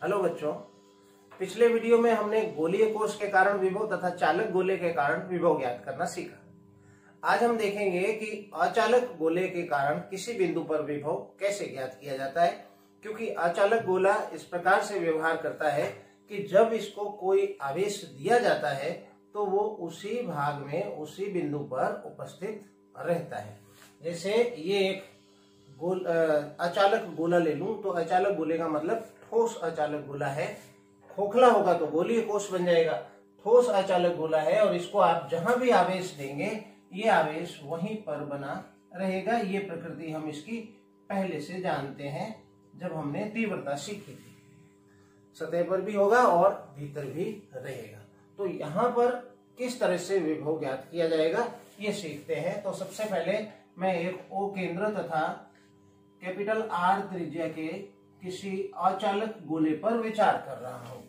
Hello बच्चों, पिछले video में हमने गोलीय कोष के कारण विभव तथा चालक गोले के कारण विभव ज्ञात करना सीखा। आज हम देखेंगे कि अचालक गोले के कारण किसी बिंदु पर विभव कैसे ज्ञात किया जाता है, क्योंकि अचालक गोला इस प्रकार से व्यवहार करता है कि जब इसको कोई आवेश दिया जाता है तो वो उसी भाग में उसी बिंदु पर उपस्थित रहता है। जैसे ये एक अचालक गोला ले लूं तो अचालक गोले का मतलब ठोस अचालक गोला है। खोखला होगा तो गोलीय कोष बन जाएगा। ठोस अचालक गोला है और इसको आप जहां भी आवेश देंगे ये आवेश वहीं पर बना रहेगा। ये प्रकृति हम इसकी पहले से जानते हैं जब हमने तीव्रता सीखी थी। सतह पर भी होगा और भीतर भी रहेगा। तो यहाँ पर किस तरह से विभव ज्ञात किया जाएगा ये सीखते हैं। तो सबसे पहले मैं एक O केंद्र तथा कैपिटल R त्रिज्या के किसी अचालक गोले पर विचार कर रहा हूं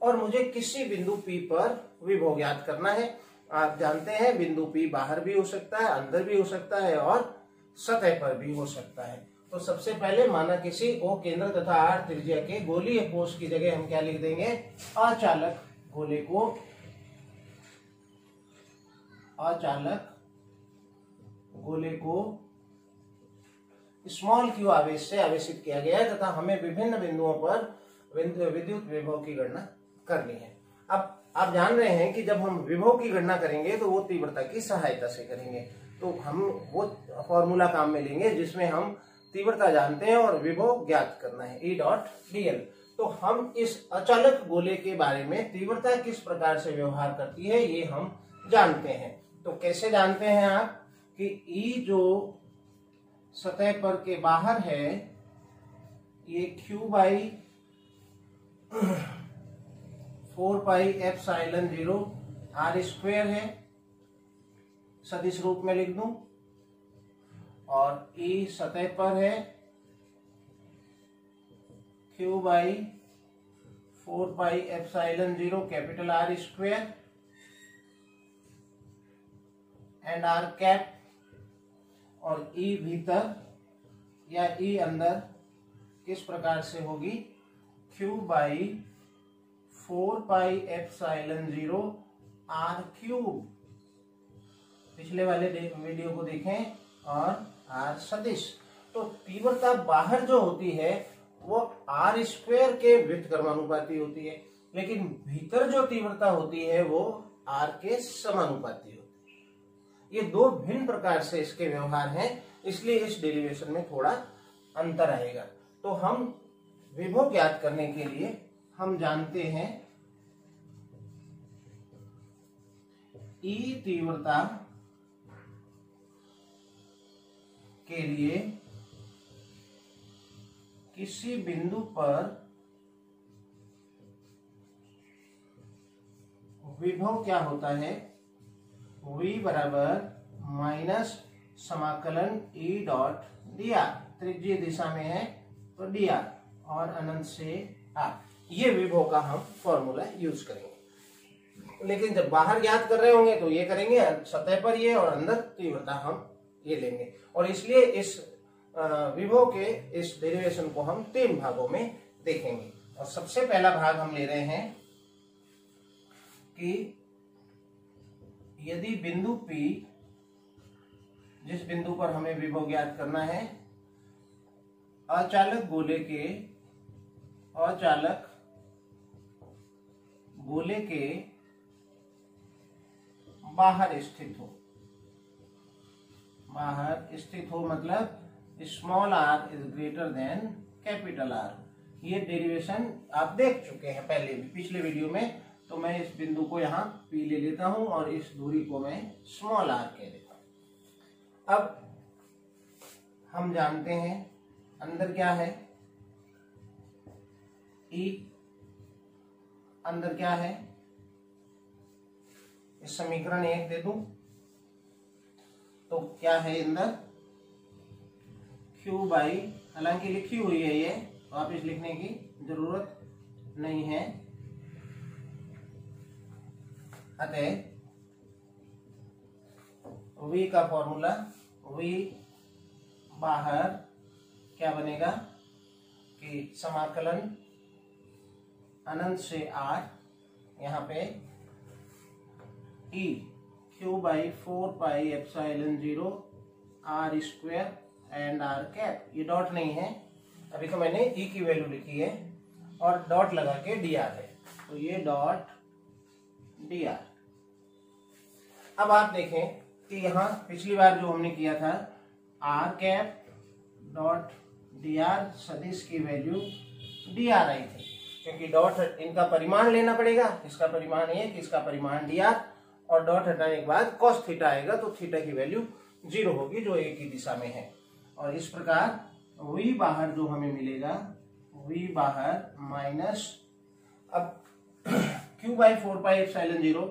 और मुझे किसी बिंदु P पर विभव ज्ञात करना है। आप जानते हैं बिंदु P बाहर भी हो सकता है, अंदर भी हो सकता है और सतह पर भी हो सकता है। तो सबसे पहले माना किसी O केंद्र तथा R त्रिज्या के गोलीय कोष की जगह हम क्या लिख देंगे, अचालक गोले को स्मॉल q आवेश से आवेशित किया गया है तथा हमें विभिन्न बिंदुओं पर विद्युत विभव की गणना करनी है। अब आप जान रहे हैं कि जब हम विभव की गणना करेंगे तो वो तीव्रता की सहायता से करेंगे। तो हम वो फॉर्मूला काम में लेंगे जिसमें हम तीव्रता जानते हैं और विभव ज्ञात करना है, E.dl। तो हम इस अचालक गोले के बारे में तीव्रता किस प्रकार से व्यवहार करती है ये हम जानते हैं। तो कैसे जानते हैं आप कि E जो सतह पर के बाहर है ये q बाई 4πε0 r स्क्वायर है, सदिश रूप में लिख दूं, और E सतह पर है q by 4πε0 capital R square and r cap, और E भीतर या E अंदर किस प्रकार से होगी, q बाई 4πε0 r क्यूब। पिछले वाले वीडियो को देखें, और r सदिश। तो तीव्रता बाहर जो होती है वो r स्क्वायर के व्युत्क्रमानुपाती होती है, लेकिन भीतर जो तीव्रता होती है वो r के समानुपाती होती है। ये दो भिन्न प्रकार से इसके व्यवहार हैं, इसलिए इस डेरिवेशन में थोड़ा अंतर आएगा। तो हम विभव ज्ञात करने के लिए हम जानते हैं E तीव्रता के लिए किसी बिंदु पर विभव क्या होता है, V बराबर माइनस समाकलन E.dr। त्रिज्यीय दिशा में है तो dr और अनंत से r। ये विभव का हम फॉर्मूला यूज करेंगे। लेकिन जब बाहर ज्ञात कर रहे होंगे तो ये करेंगे सतह पर ये, और अंदर तीव्रता हम ये लेंगे। और इसलिए इस विभव के इस डेरिवेशन को हम तीन भागों में देखेंगे। और सबसे पहला भाग हम ले रहे हैं कि यदि बिंदु P, जिस बिंदु पर हमें विभव ज्ञात करना है, अचालक गोले के बाहर स्थित हो मतलब small r is greater than capital R। ये डेरिवेशन आप देख चुके हैं पहले भी पिछले वीडियो में। तो मैं इस बिंदु को यहाँ P ले लेता हूं और इस दूरी को मैं स्मॉल r कह देता हूं। अब हम जानते हैं अंदर क्या है, E अंदर क्या है, इस समीकरण 1 दे दूं तो क्या है अंदर, q बाई, हालांकि लिखी हुई है ये, वापिस लिखने की जरूरत नहीं है। अतः V का फॉर्मूला, V बाहर क्या बनेगा कि समाकलन अनंत से r, यहाँ पे e q by 4 pi epsilon 0 r square and r cap. ये डॉट नहीं है, अभी तो मैंने e की वैल्यू लिखी है और डॉट लगा के dr है, तो ये डॉट dr। अब आप देखें कि यहाँ पिछली बार जो हमने किया था r कैप डॉट dr सदिश की वैल्यू dr आई थी, क्योंकि डॉट इनका परिमाण लेना पड़ेगा, इसका परिमाण 1, इसका परिमाण dr, और डॉट हटाने के बाद cos थीटा आएगा तो थीटा की वैल्यू 0 होगी जो एक ही दिशा में है। और इस प्रकार v बाहर जो हमें मिलेगा, v बाहर माइनस, अब q by 4 pi epsilon 0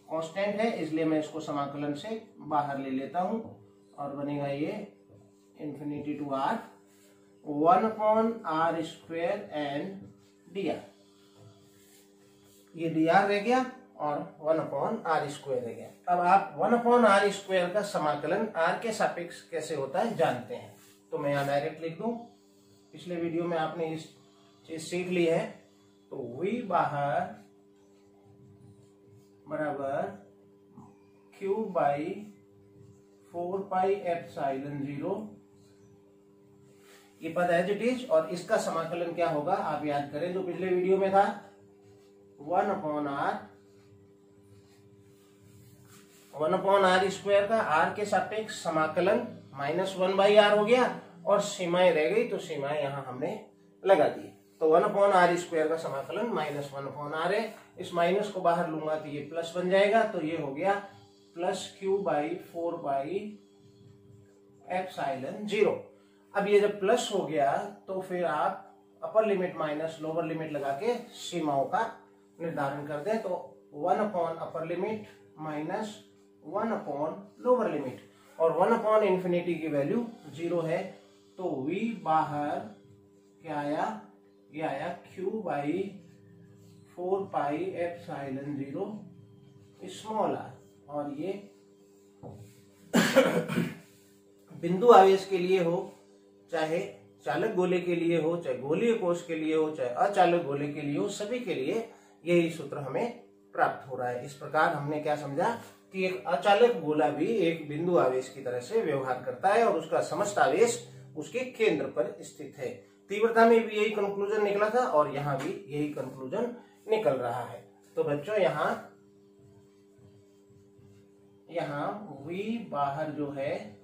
constant है, इसलिए मैं इसको समाकलन से बाहर ले लेता हूं और बनेगा ये infinity to r 1 upon r square and dr। ये dr रह गया और 1 अपॉन r स्क्वायर रह गया। अब आप 1 अपॉन r स्क्वायर का समाकलन r के सापेक्ष कैसे होता है जानते हैं, तो मैं यहाँ डायरेक्ट लिख दूं, पिछले वीडियो में आपने इस चीज सीख ली है। तो v बाहर बराबर q बाई 4 पाई एप्सिलॉन 0, ये पद एज इट इज, और इसका समाकलन क्या होगा आप याद करें जो पिछले वीडियो में था, 1 अपॉन r स्क्वायर का r के सापेक्ष समाकलन माइनस 1 बाई r हो गया, और सीमाएं रह गई तो सीमाएं यहां हमने लगा दी। तो 1 अपॉन r स्क्वायर का समाकलन माइनस 1 अपॉन r है, इस माइनस को बाहर लूंगा तो ये प्लस बन जाएगा, तो ये हो गया plus q by 4 pi epsilon 0। अब ये जब प्लस हो गया तो फिर आप upper limit minus lower limit लगा के सीमाओं का निर्धारण कर दें, तो 1 upon upper limit minus 1 upon lower limit, और 1 अपॉन इंफिनिटी की वैल्यू 0 है, तो v बाहर क्या आया, ये आया q by 4 pi epsilon 0 small r, और ये बिंदु आवेश के लिए हो, चाहे चालक गोले के लिए हो, चाहे गोलीय कोश के लिए हो, चाहे अचालक गोले के लिए हो, सभी के लिए यही सूत्र हमें प्राप्त हो रहा है। इस प्रकार हमने क्या समझा कि एक अचालक गोला भी एक बिंदु आवेश की तरह से व्यवहार करता है और उसका समस्त आवेश उसके केंद्र पर स्थित है। तीव्रता में भी यही कंक्लूजन निकला था और यहाँ भी यही कंक्लूजन निकल रहा है। तो बच्चों यहाँ v बाहर जो है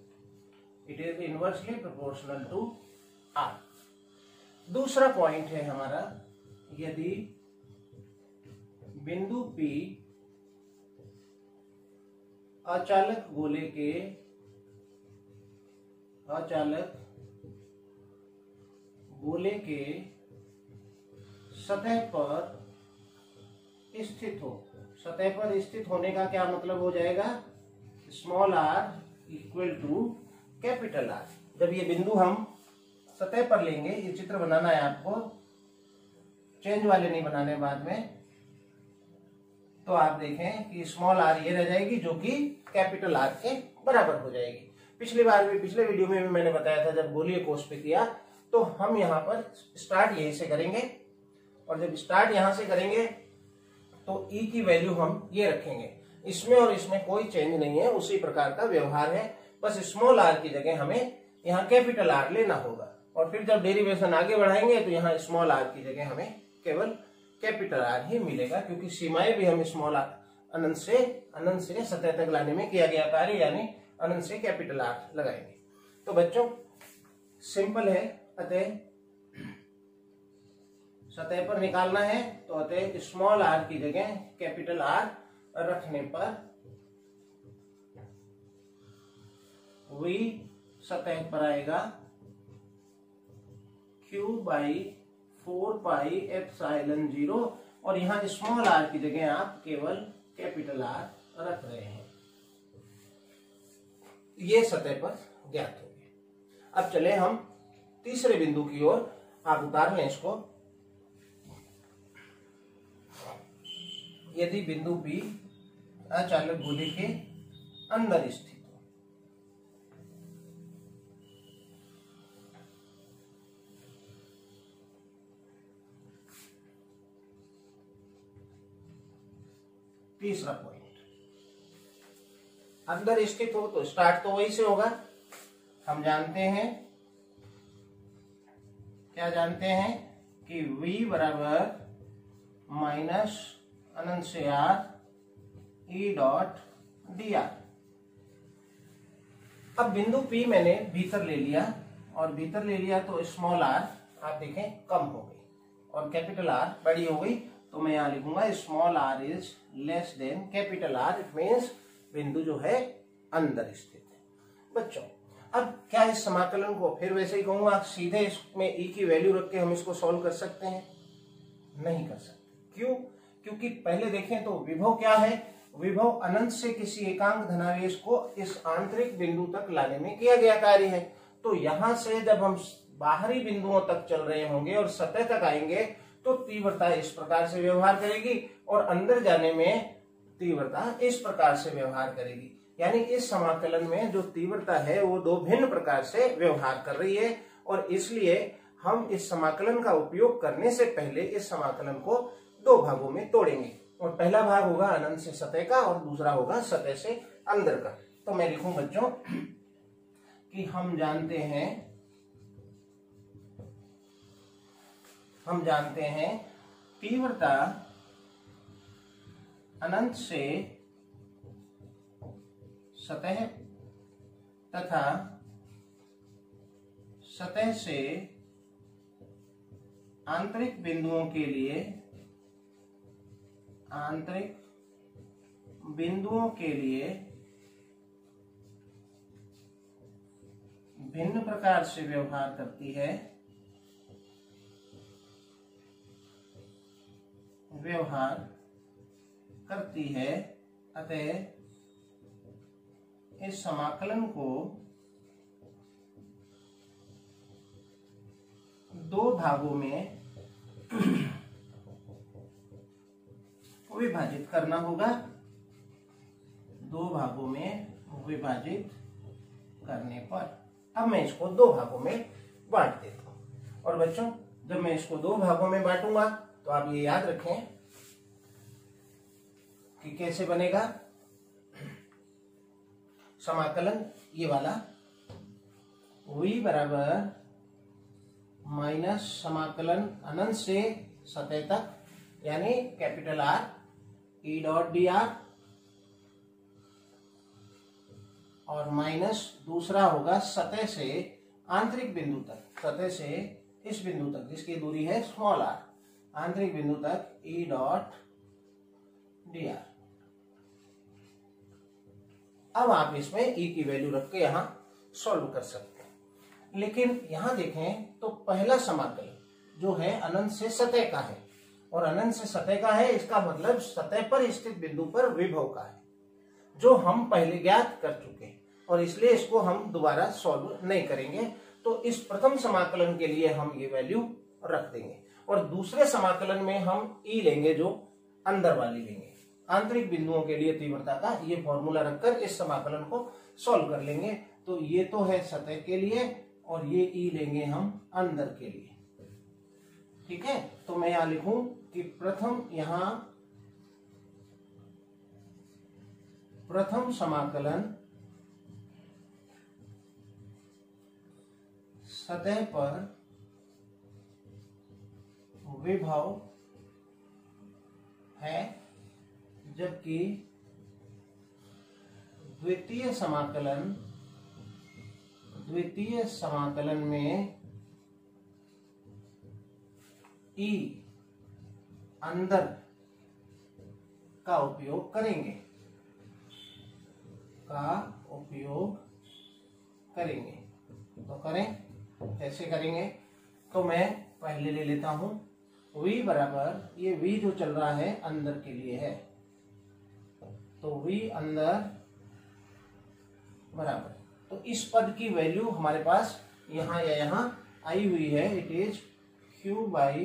it is inversely proportional to r। दूसरा पॉइंट है हमारा, यदि बिंदु P अचालक गोले के सतह पर स्थित हो, सतह पर स्थित होने का क्या मतलब हो जाएगा, small r equal to capital R। जब ये बिंदु हम सतह पर लेंगे, ये चित्र बनाना है आपको, चेंज वाले नहीं बनाने बाद में, तो आप देखें कि स्मॉल r ये रह जाएगी जो कि कैपिटल R के बराबर हो जाएगी। पिछली वीडियो में भी मैंने बताया था, जब गोलीय कोश पे किया तो हम यहाँ पर स्टार्ट यहीं से करेंगे, और जब स्टार्ट यहाँ से करेंगे तो E की वैल्यू हम ये रखेंगे, इसमें और इसमें कोई चेंज नहीं है, उसी प्रकार का व्यवहार है, बस स्मॉल r की जगह हमें यहाँ कैपिटल R लेना होगा, और फिर जब डेरिवेशन आगे बढ़ाएंगे तो यहाँ स्मॉल r की जगह हमें केवल कैपिटल R ही मिलेगा, क्योंकि सीमाएं भी हम स्मॉल r अनंत से सतह तक लाने में किया गया कार्य, यानी अनंत से कैपिटल R लगाएंगे। तो बच्चों सिंपल है, अतः सतह पर निकालना है तो अतः स्मॉल r की जगह कैपिटल R रखने पर v सतह पर आएगा q बाई 4 पाई एप्सिलॉन 0, और यहाँ स्मॉल r की जगह आप केवल कैपिटल R रख रहे हैं। ये सतह पर ज्ञात हो गया। अब चले हम तीसरे बिंदु की ओर, आप उतार लें इसको। यदि बिंदु P अचालक गोले के अंदर स्थित हो, तीसरा पॉइंट, अंदर स्थित हो तो स्टार्ट तो वही से होगा। हम जानते हैं, क्या जानते हैं कि v बराबर माइनस अनंत से r e dot D R. अब बिंदु P मैंने भीतर ले लिया, और भीतर ले लिया तो स्मॉल r आप देखें कम हो गई और कैपिटल R बड़ी हो गई, तो मैं यहां लिखूंगा small r is less than capital R। It means बिंदु जो है अंदर स्थित है। बच्चों अब क्या इस समाकलन को फिर वैसे ही कहूंगा सीधे इसमें e की वैल्यू रख के हम इसको सॉल्व कर सकते हैं? नहीं कर सकते। क्यों? क्योंकि पहले देखें तो विभव क्या है, विभव अनंत से किसी एकांक धनावेश को इस आंतरिक बिंदु तक लाने में किया गया कार्य है। तो यहां से जब हम बाहरी बिंदुओं तक चल रहे होंगे और सतह तक आएंगे तो तीव्रता इस प्रकार से व्यवहार करेगी, और अंदर जाने में तीव्रता इस प्रकार से व्यवहार करेगी। यानी इस समाकलन में जो तीव्रता है वो दो भिन्न प्रकार से व्यवहार कर रही है, और इसलिए हम इस समाकलन का उपयोग करने से पहले इस समाकलन को दो भागों में तोड़ेंगे, और पहला भाग होगा अनंत से सतह का और दूसरा होगा सतह से अंदर का। तो मैं लिखूं बच्चों कि हम जानते हैं तीव्रता अनंत से सतह तथा सतह से आंतरिक बिंदुओं के लिए भिन्न प्रकार से व्यवहार करती है। अतः इस समाकलन को दो भागों में विभाजित करना होगा। दो भागों में विभाजित करने पर अब मैं इसको दो भागों में बांट देता हूं। और बच्चों जब मैं इसको दो भागों में बांटूंगा तो आप ये याद रखें कि कैसे बनेगा समाकलन, ये वाला v बराबर माइनस समाकलन अनंत से सतह तक यानी capital R e dot D R, और माइनस दूसरा होगा सतह से आंतरिक बिंदु तक, सतह से इस बिंदु तक जिसकी दूरी है स्मॉल r, आंतरिक बिंदु तक e डॉट डी आर। अब आप इसमें e की वैल्यू रख के यहां सॉल्व कर सकते हैं। लेकिन यहां देखें तो पहला समाकलन जो है अनंत से सतह का है, और अनंत से सतह का है इसका मतलब सतह पर स्थित बिंदु पर विभव का है, जो हम पहले ज्ञात कर चुके हैं, और इसलिए इसको हम दोबारा सॉल्व नहीं करेंगे। तो इस प्रथम समाकलन के लिए हम ये वैल्यू रख देंगे, और दूसरे समाकलन में हम e लेंगे जो अंदर वाली लेंगे, आंतरिक बिंदुओं के लिए तीव्रता का ये फॉर्मूला रखकर इस समाकलन को सॉल्व कर लेंगे। तो ये तो है सतह के लिए और ये ई लेंगे हम अंदर के लिए। ठीक है, तो मैं यहां लिखूं कि प्रथम समाकलन सतह पर विभव है, जबकि द्वितीय समाकलन में ई अंदर का उपयोग करेंगे तो करें, कैसे करेंगे? तो मैं पहले ले लेता हूं v बराबर, ये v जो चल रहा है अंदर के लिए है, तो v अंदर बराबर, तो इस पद की वैल्यू हमारे पास यहां या यहां आई हुई है। It is q by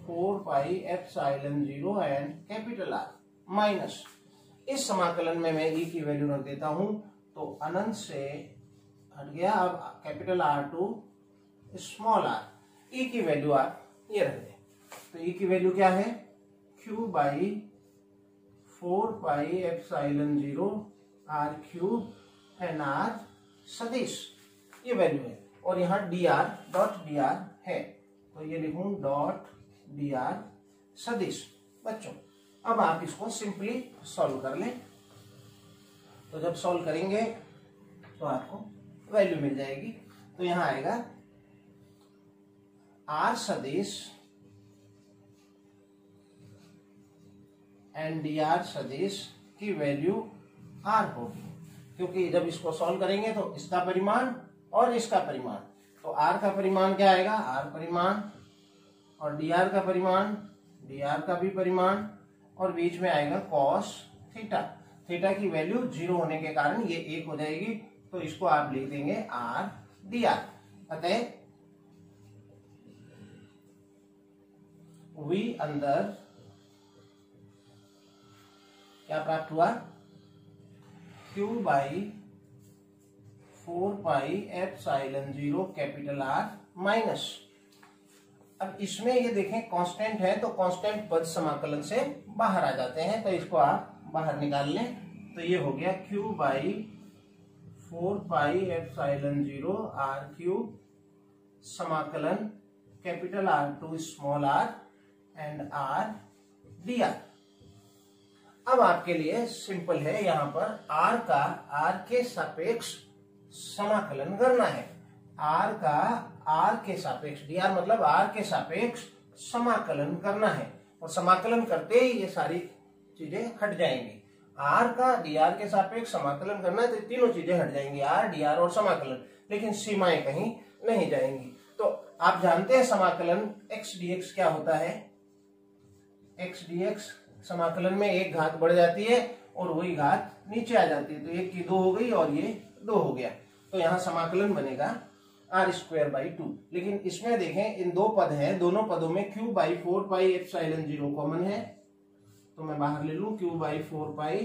4 pi epsilon 0 and capital R minus, इस समाकलन में मैं e की वैल्यू रख देता हूं, तो अनंत से हट गया, अब capital R to small r, e की वैल्यू आप ये रख दें। तो e की वैल्यू क्या है? q by 4 pi epsilon 0 r cube and r सदिश, ये वैल्यू है। और यहाँ dr डॉट dr है, तो ये लिखूं डॉट dr सदिश। बच्चों अब आप इसको सिंपली सॉल्व कर लें, तो जब सॉल्व करेंगे तो आपको वैल्यू मिल जाएगी। तो यहाँ आएगा आर सदिश एंड dr सदिश की वैल्यू r होगी, क्योंकि जब इसको सॉल्व करेंगे तो इसका परिमाण और इसका परिमाण, तो r का परिमाण क्या आएगा, r परिमाण, और dr का परिमाण, dr का भी परिमाण, और बीच में आएगा cos थीटा। थीटा की वैल्यू 0 होने के कारण ये 1 हो जाएगी, तो इसको आप लिख देंगे r dr। अतः v अंदर क्या प्राप्त हुआ, q by 4 pi epsilon 0 capital R minus. अब इसमें ये देखें कांस्टेंट है, तो कांस्टेंट पद समाकलन से बाहर आ जाते हैं, तो इसको आप बाहर निकाल लें। तो ये हो गया q by 4 pi epsilon 0 R cube समाकलन capital R to small r and R dr। अब आपके लिए सिंपल है, यहाँ पर r का r के सापेक्ष समाकलन करना है। r का r के सापेक्ष, dr मतलब r के सापेक्ष समाकलन करना है, और समाकलन करते ही ये सारी चीजें हट जाएंगी। r का dr के सापेक्ष समाकलन करना है तो तीनों चीजें हट जाएंगी, r dr और समाकलन, लेकिन सीमाएं कहीं नहीं जाएंगी। तो आप जानते हैं समाकलन x dx क्या होता है, x dx समाकलन में एक घात बढ़ जाती है और वही घात नीचे आ जाती है, तो एक की 2 हो गई और ये 2 हो गया, तो यहाँ समाकलन बनेगा r²/2। लेकिन इसमें देखें इन दो पद हैं, दोनों पदों में q by 4 pi epsilon 0 common है, तो मैं बाहर ले लूं q by 4 pi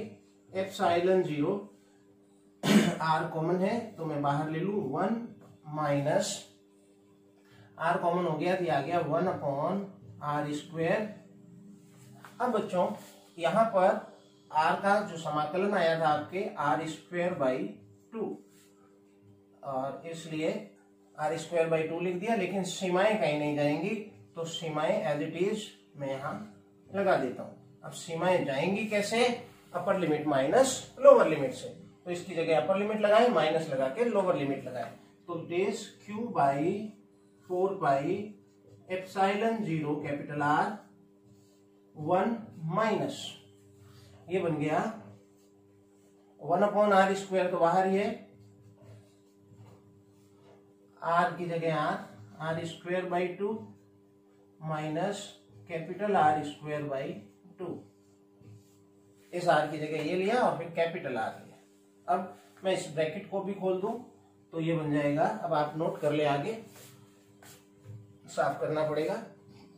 epsilon 0 r common है, तो मैं बाहर ले लूं 1 माइनस r कॉमन हो गया, तो आ गया 1/r²। अब बच्चों यहाँ पर r का जो समाकलन आया था आपके r²/2, और इसलिए r²/2 लिख दिया, लेकिन सीमाएं कहीं नहीं जाएंगी, तो सीमाएं एज इट इज मैं यहाँ लगा देता हूँ। अब सीमाएं जाएंगी कैसे, upper limit minus lower limit से, तो इसकी जगह अपर लिमिट लगाए, माइनस लगा के लोअर लिमिट लगाए, तो days q by 4 pi epsilon 0 capital R 1 minus, ये बन गया 1/r², तो बाहर ही है, r की जगह r²/2 माइनस कैपिटल R²/2, इस r की जगह ये लिया और फिर कैपिटल R लिया। अब मैं इस ब्रैकेट को भी खोल दूं तो ये बन जाएगा। अब आप नोट कर ले, आगे साफ करना पड़ेगा।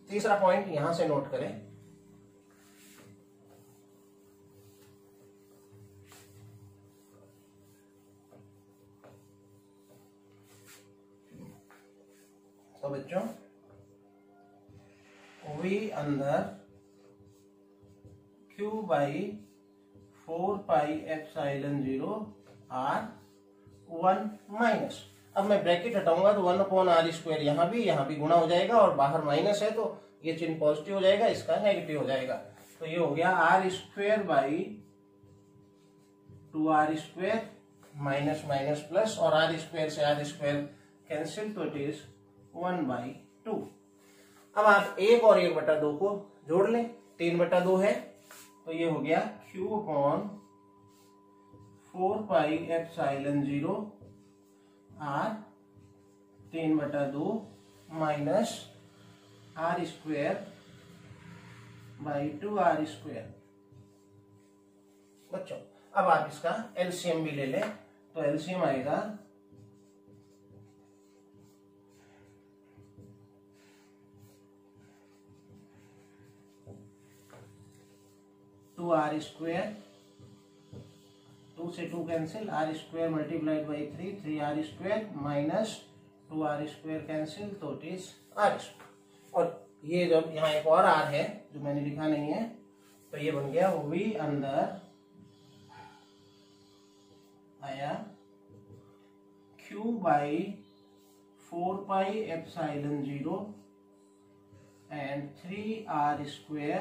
तीसरा पॉइंट यहां से नोट करें, तो बच्चों v अंदर q by 4 pi epsilon 0 r 1 minus. अब मैं ब्रैकेट हटाऊंगा तो 1/r² यहाँ भी गुणा हो जाएगा, और बाहर माइनस है तो ये चिन्ह पॉजिटिव हो जाएगा, इसका नेगेटिव हो जाएगा, तो ये हो गया r²/2r² माइनस माइनस प्लस, और r² से r² कैंसिल, तो इट इज 1/2। अब आप 1 और 1/2 को जोड़ लें, 3/2 है, तो ये हो गया q/4 पाई एप्सिलॉन 0 r 3/2 माइनस r²/2r²। बच्चों अब आप इसका एलसीएम भी ले लें, तो एलसीएम आएगा 2r², 2 से 2 cancel, r² multiplied by 3, 3r² minus 2r² cancel, तो इट इज r²। और ये जब यहाँ एक और r है जो मैंने लिखा नहीं है, तो ये बन गया V अंदर आया Q by 4πε0 and 3r²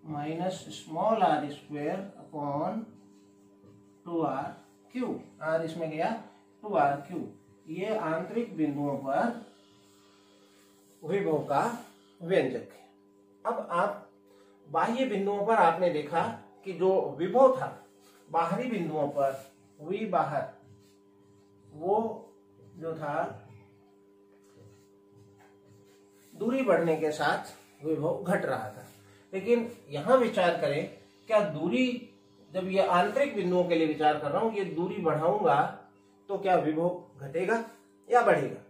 minus small r² upon 2r³ r इसमें गया 2r³। ये आंतरिक बिंदुओं पर विभव का व्यंजक है। अब आप बाह्य बिंदुओं पर आपने देखा कि जो विभव था बाहरी बिंदुओं पर V बाहर, वो जो था दूरी बढ़ने के साथ विभव घट रहा था। लेकिन यहां विचार करें, क्या दूरी, जब ये आंतरिक बिंदुओं के लिए विचार कर रहा हूं, ये दूरी बढ़ाऊंगा तो क्या विभव घटेगा या बढ़ेगा?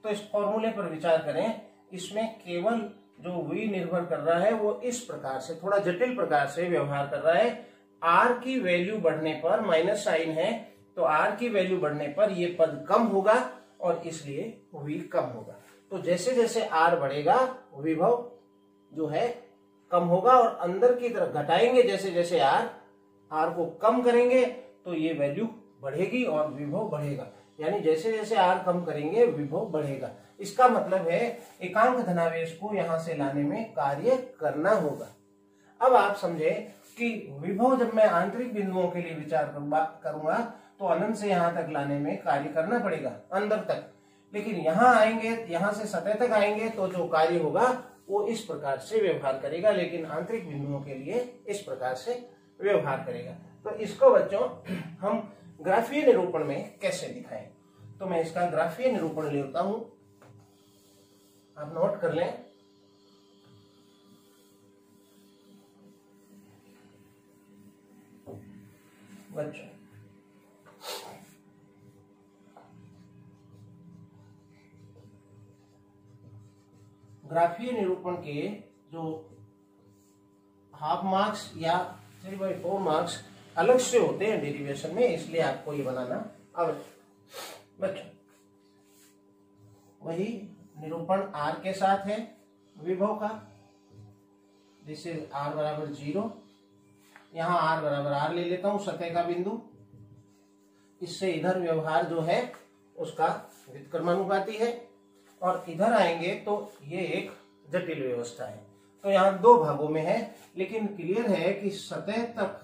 तो इस फॉर्मूले पर विचार करें। इसमें केवल जो V निर्भर कर रहा है वो इस प्रकार से, थोड़ा जटिल प्रकार से व्यवहार कर रहा है। R की वैल्यू बढ़ने पर, माइनस साइन है तो R की वैल्यू बढ़ने पर ये पद कम होगा और इसलिए V कम होगा। तो जैसे जैसे R बढ़ेगा विभव जो है कम होगा, और अंदर की तरफ घटाएंगे जैसे जैसे R को कम करेंगे तो ये वैल्यू बढ़ेगी और विभव बढ़ेगा। यानी जैसे जैसे R कम करेंगे विभव बढ़ेगा। इसका मतलब है एकांक धनावेश को यहां से लाने में कार्य करना होगा। अब आप समझे कि विभव जब मैं आंतरिक बिंदुओं के लिए विचार करूंगा तो अनंत से यहां तक लाने में कार्य करना पड़ेगा, अंदर तक। लेकिन यहां आएंगे, यहां से सतह तक आएंगे तो जो कार्य होगा वो इस प्रकार से व्यवहार करेगा, लेकिन आंतरिक बिंदुओं के लिए इस प्रकार से व्यवहार करेगा। तो इसको बच्चों हम ग्राफीय निरूपण में कैसे दिखाएं? तो मैं इसका ग्राफीय निरूपण लेता हूं, आप नोट कर लें। बच्चों ग्राफीय निरूपण के जो हाफ मार्क्स या 3/4 मार्क्स अलग से होते हैं डेरिवेशन में, इसलिए आपको ये बनाना आवश्यक। बच्चों वही निरूपण R के साथ है विभव का, जिससे R बराबर 0। यहां R बराबर R ले लेता हूं, सतह का बिंदु। इससे इधर व्यवहार जो है उसका व्युत्क्रमानुपाती है, और इधर आएंगे तो ये एक जटिल व्यवस्था है। तो यहाँ दो भागों में है, लेकिन क्लियर है कि सतह तक,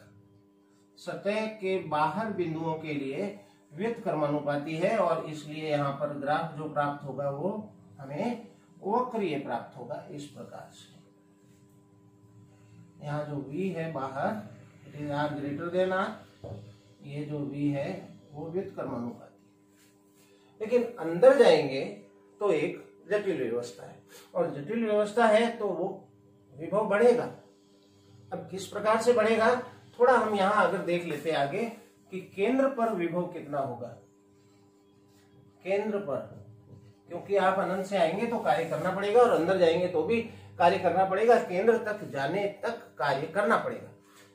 सतह के बाहर बिंदुओं के लिए व्युत्क्रमानुपाती है, और इसलिए यहाँ पर ग्राफ जो प्राप्त होगा वो हमें वक्रीय प्राप्त होगा इस प्रकार से। यहाँ जो V है बाहर, it is R greater than R, ये जो V है वो व्युत्क्रमानुपाती। लेकिन अंदर जाएंगे तो एक जटिल व्यवस्था है, और जटिल व्यवस्था है तो वो विभव बढ़ेगा। अब किस प्रकार से बढ़ेगा, थोड़ा हम यहां अगर देख लेते आगे कि केंद्र पर विभव कितना होगा। केंद्र पर, क्योंकि आप अनंत से आएंगे तो कार्य करना पड़ेगा, और अंदर जाएंगे तो भी कार्य करना पड़ेगा, केंद्र तक जाने तक कार्य करना पड़ेगा।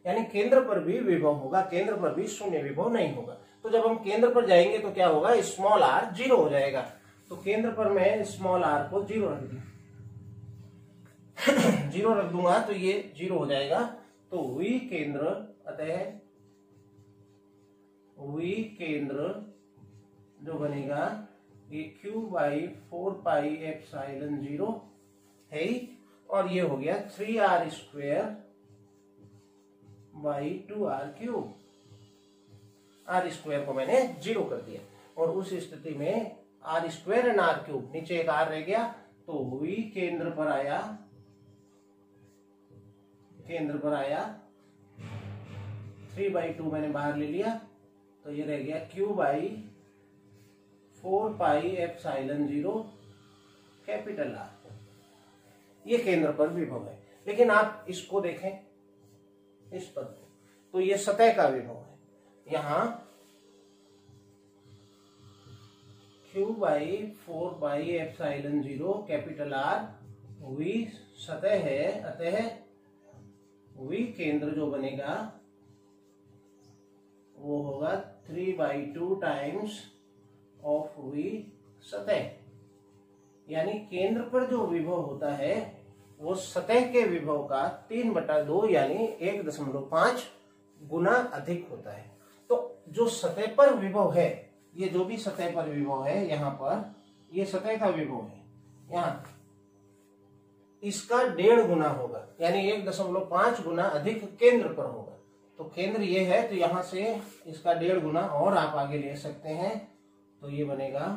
यानी केंद्र पर भी विभव होगा, केंद्र पर भी शून्य विभव नहीं होगा। तो जब हम केंद्र पर जाएंगे तो क्या होगा, स्मॉल r 0 हो जाएगा। तो केंद्र पर मैं स्मॉल r को 0 रख दूं, 0 रख दूंगा तो ये 0 हो जाएगा। तो V केंद्र, अतः V केंद्र जो बनेगा ये Q/4πε0 है, और ये हो गया 3r²/2r³। r² को मैंने 0 कर दिया, और उस स्थिति में r² एंड r³ नीचे एक r रह गया, तो V केंद्र पर आया, केंद्र पर आया 3/2 मैंने बाहर ले लिया, तो ये रह गया Q/4πε0 कैपिटल R। ये केंद्र पर विभव है। लेकिन आप इसको देखें, इस पद को, तो ये सतह का विभव है। यहां Q/4πε0 कैपिटल R V सतह है, अतः V केंद्र जो बनेगा वो होगा 3/2 टाइम्स ऑफ V सतह। यानी केंद्र पर जो विभव होता है वो सतह के विभव का 3/2 यानी 1.5 गुना अधिक होता है। तो जो सतह पर विभव है, ये जो भी सतह पर विभव है, यहाँ पर ये सतह का विभव है, यहाँ इसका 1.5 गुना होगा, यानी 1.5 गुना अधिक केंद्र पर होगा। तो केंद्र ये है, तो यहां से इसका 1.5 गुना और आप आगे ले सकते हैं। तो ये बनेगा,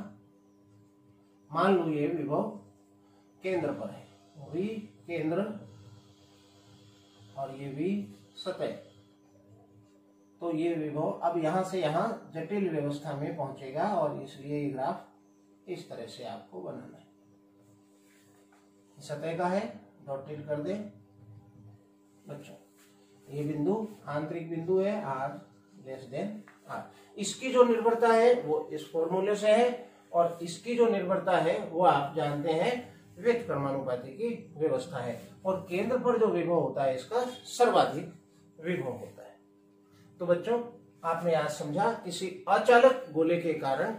मान लो ये विभव केंद्र पर है, भी केंद्र और ये भी सतह। तो ये विभव अब यहां से यहां जटिल व्यवस्था में पहुंचेगा और इसलिए ये ग्राफ इस तरह से आपको बनाना है। सतह का है, डॉटेड कर दे बच्चों। ये बिंदु आंतरिक बिंदु है r r। इसकी जो निर्भरता है वो इस फॉर्मूले से है, और इसकी जो निर्भरता है वो आप जानते हैं व्युत्क्रमानुपाती की व्यवस्था है। और केंद्र पर जो विभव होता है इसका सर्वाधिक विभव होता है। तो बच्चों आपने आज समझा किसी अचालक गोले के कारण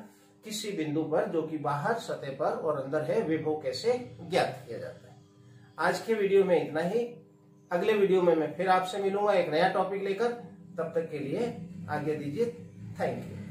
किसी बिंदु पर जो कि बाहर सतह पर और अंदर है विभव कैसे ज्ञात किया जाता है। आज के वीडियो में इतना ही। अगले वीडियो में मैं फिर आपसे मिलूंगा एक नया टॉपिक लेकर। तब तक के लिए आज्ञा दीजिए। Thank you.